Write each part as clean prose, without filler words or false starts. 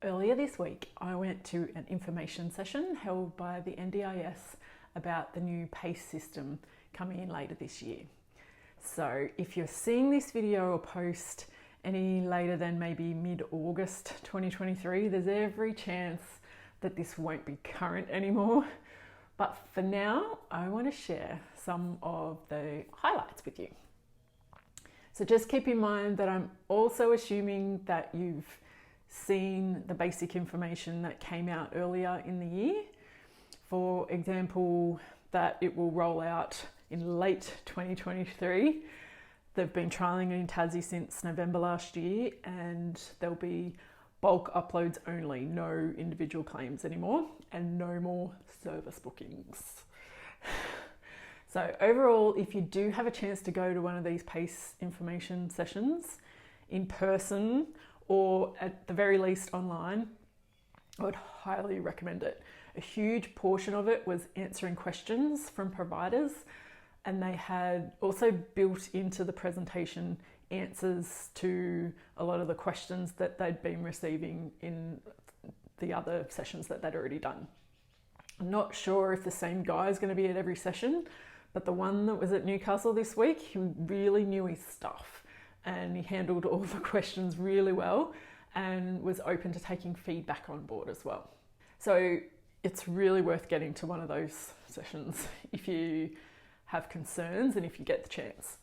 Earlier this week, I went to an information session held by the NDIS about the new PACE system coming in later this year. So if you're seeing this video or post any later than maybe mid-August 2023, there's every chance that this won't be current anymore. But for now, I want to share some of the highlights with you. So just keep in mind that I'm also assuming that you've seen the basic information that came out earlier in the year. For example, that it will roll out in late 2023. They've been trialling it in Tassie since November last year, and there'll be bulk uploads only, no individual claims anymore, and no more service bookings. So overall, if you do have a chance to go to one of these PACE information sessions in person or at the very least online, I would highly recommend it. A huge portion of it was answering questions from providers, and they had also built into the presentation answers to a lot of the questions that they'd been receiving in the other sessions that they'd already done. I'm not sure if the same guy is going to be at every session, but the one that was at Newcastle this week, he really knew his stuff and he handled all the questions really well and was open to taking feedback on board as well. So it's really worth getting to one of those sessions if you have concerns and if you get the chance.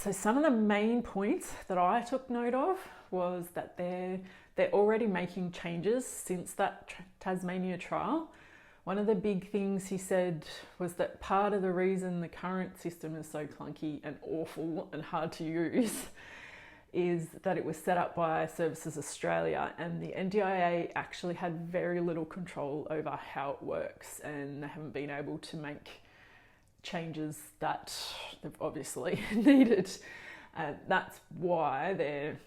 So some of the main points that I took note of was that they're already making changes since that Tasmania trial. One of the big things he said was that part of the reason the current system is so clunky and awful and hard to use is that it was set up by Services Australia, and the NDIA actually had very little control over how it works, and they haven't been able to make changes that they've obviously needed. That's why they're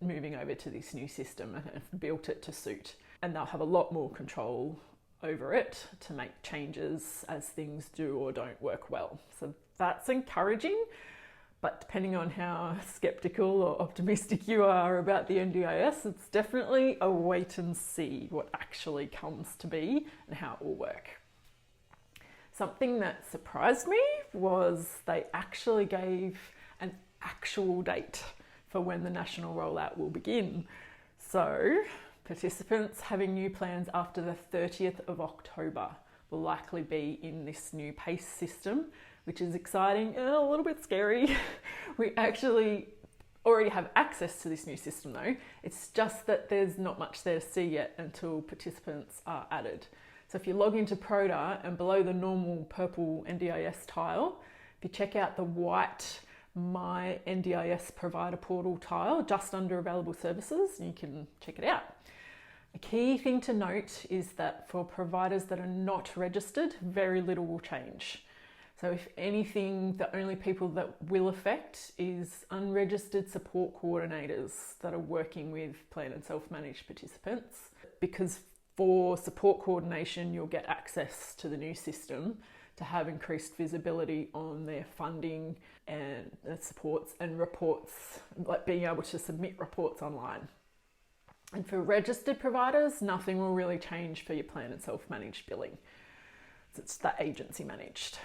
moving over to this new system and have built it to suit. And they'll have a lot more control over it to make changes as things do or don't work well. So that's encouraging, but depending on how skeptical or optimistic you are about the NDIS, it's definitely a wait and see what actually comes to be and how it will work. Something that surprised me was they actually gave an actual date for when the national rollout will begin. So participants having new plans after the 30th of October will likely be in this new PACE system, which is exciting and a little bit scary. We actually already have access to this new system though. It's just that there's not much there to see yet until participants are added. So if you log into Proda and below the normal purple NDIS tile, if you check out the white My NDIS Provider Portal tile just under available services, you can check it out. A key thing to note is that for providers that are not registered, very little will change. So if anything, the only people that will affect is unregistered support coordinators that are working with plan and self-managed participants, because for support coordination, you'll get access to the new system to have increased visibility on their funding and supports and reports, like being able to submit reports online. And for registered providers, nothing will really change for your plan and self-managed billing. It's the agency managed.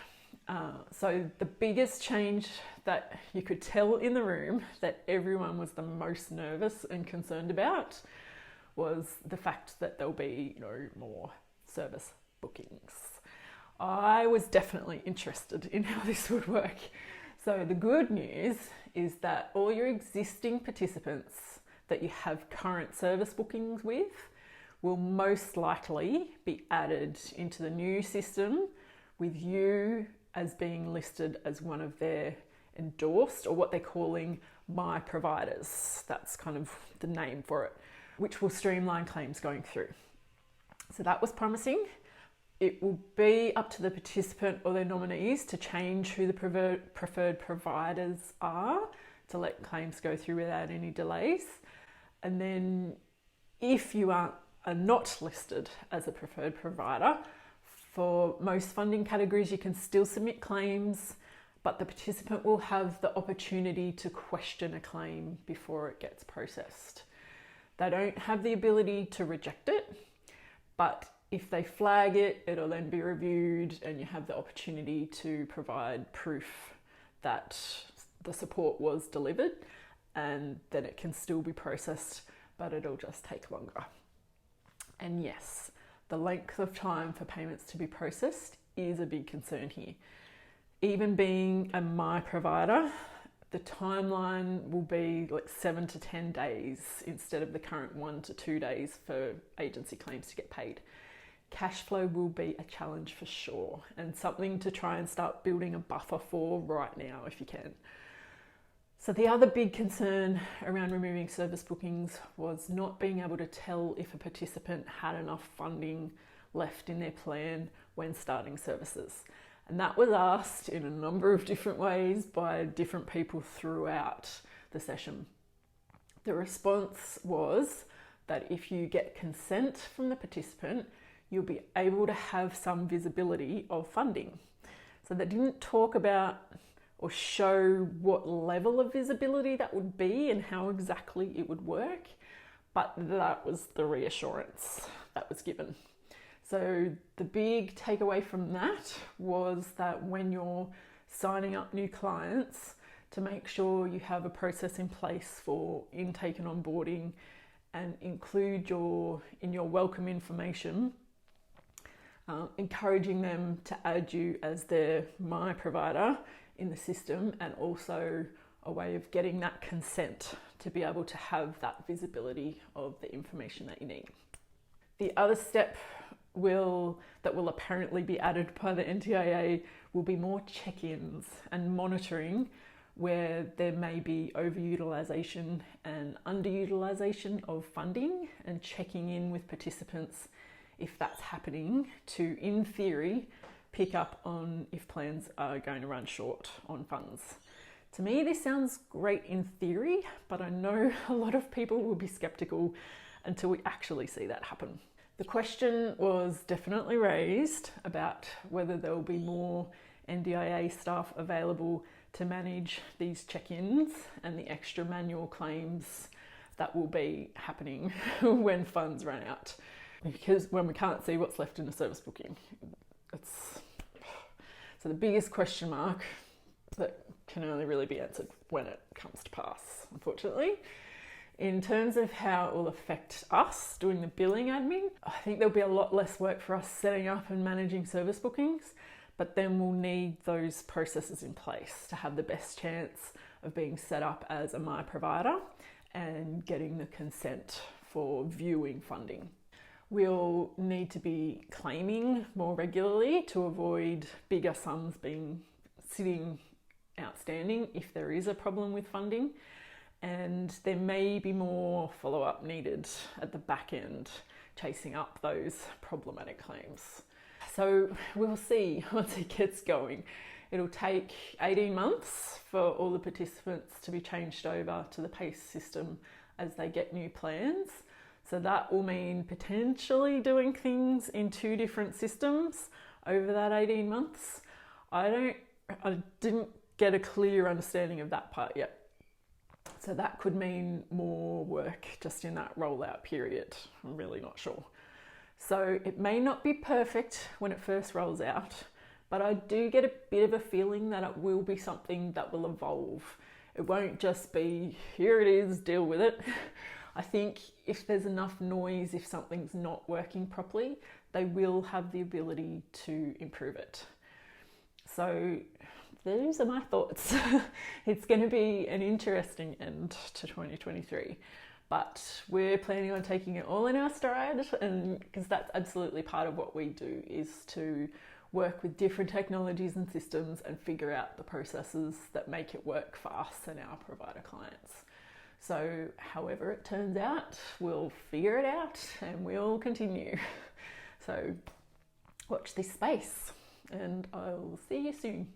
So the biggest change that you could tell in the room that everyone was the most nervous and concerned about was the fact that there'll be no more service bookings. I was definitely interested in how this would work. So the good news is that all your existing participants that you have current service bookings with will most likely be added into the new system with you as being listed as one of their endorsed, or what they're calling My Providers. That's kind of the name for it, which will streamline claims going through. So that was promising. It will be up to the participant or their nominees to change who the preferred providers are to let claims go through without any delays. And then if you are not listed as a preferred provider, for most funding categories you can still submit claims, but the participant will have the opportunity to question a claim before it gets processed. They don't have the ability to reject it, but if they flag it, it'll then be reviewed and you have the opportunity to provide proof that the support was delivered, and then it can still be processed, but it'll just take longer. And yes, the length of time for payments to be processed is a big concern here. Even being a My Provider, the timeline will be like 7 to 10 days instead of the current 1 to 2 days for agency claims to get paid. Cash flow will be a challenge for sure, and something to try and start building a buffer for right now if you can. So the other big concern around removing service bookings was not being able to tell if a participant had enough funding left in their plan when starting services. And that was asked in a number of different ways by different people throughout the session. The response was that if you get consent from the participant, you'll be able to have some visibility of funding. So they didn't talk about or show what level of visibility that would be and how exactly it would work, but that was the reassurance that was given. So the big takeaway from that was that when you're signing up new clients, to make sure you have a process in place for intake and onboarding, and include in your welcome information, encouraging them to add you as their My Provider in the system, and also a way of getting that consent to be able to have that visibility of the information that you need. The other step that will apparently be added by the NTIA will be more check-ins and monitoring where there may be overutilisation and underutilisation of funding, and checking in with participants if that's happening to, in theory, pick up on if plans are going to run short on funds. To me, this sounds great in theory, but I know a lot of people will be sceptical until we actually see that happen. The question was definitely raised about whether there will be more NDIA staff available to manage these check-ins and the extra manual claims that will be happening when funds run out. Because when we can't see what's left in a service booking, so the biggest question mark that can only really be answered when it comes to pass, unfortunately. In terms of how it will affect us doing the billing admin, I think there'll be a lot less work for us setting up and managing service bookings, but then we'll need those processes in place to have the best chance of being set up as a My Provider and getting the consent for viewing funding. We'll need to be claiming more regularly to avoid bigger sums sitting outstanding if there is a problem with funding. And there may be more follow-up needed at the back end, chasing up those problematic claims. So we'll see once it gets going. It'll take 18 months for all the participants to be changed over to the PACE system as they get new plans. So that will mean potentially doing things in 2 different systems over that 18 months. I didn't get a clear understanding of that part yet. So that could mean more work just in that rollout period. I'm really not sure. So it may not be perfect when it first rolls out, but I do get a bit of a feeling that it will be something that will evolve. It won't just be, here it is, deal with it. I think if there's enough noise, if something's not working properly, they will have the ability to improve it. So those are my thoughts. It's going to be an interesting end to 2023, but we're planning on taking it all in our stride, and because that's absolutely part of what we do, is to work with different technologies and systems and figure out the processes that make it work for us and our provider clients. So however it turns out, we'll figure it out and we'll continue. So watch this space, and I'll see you soon.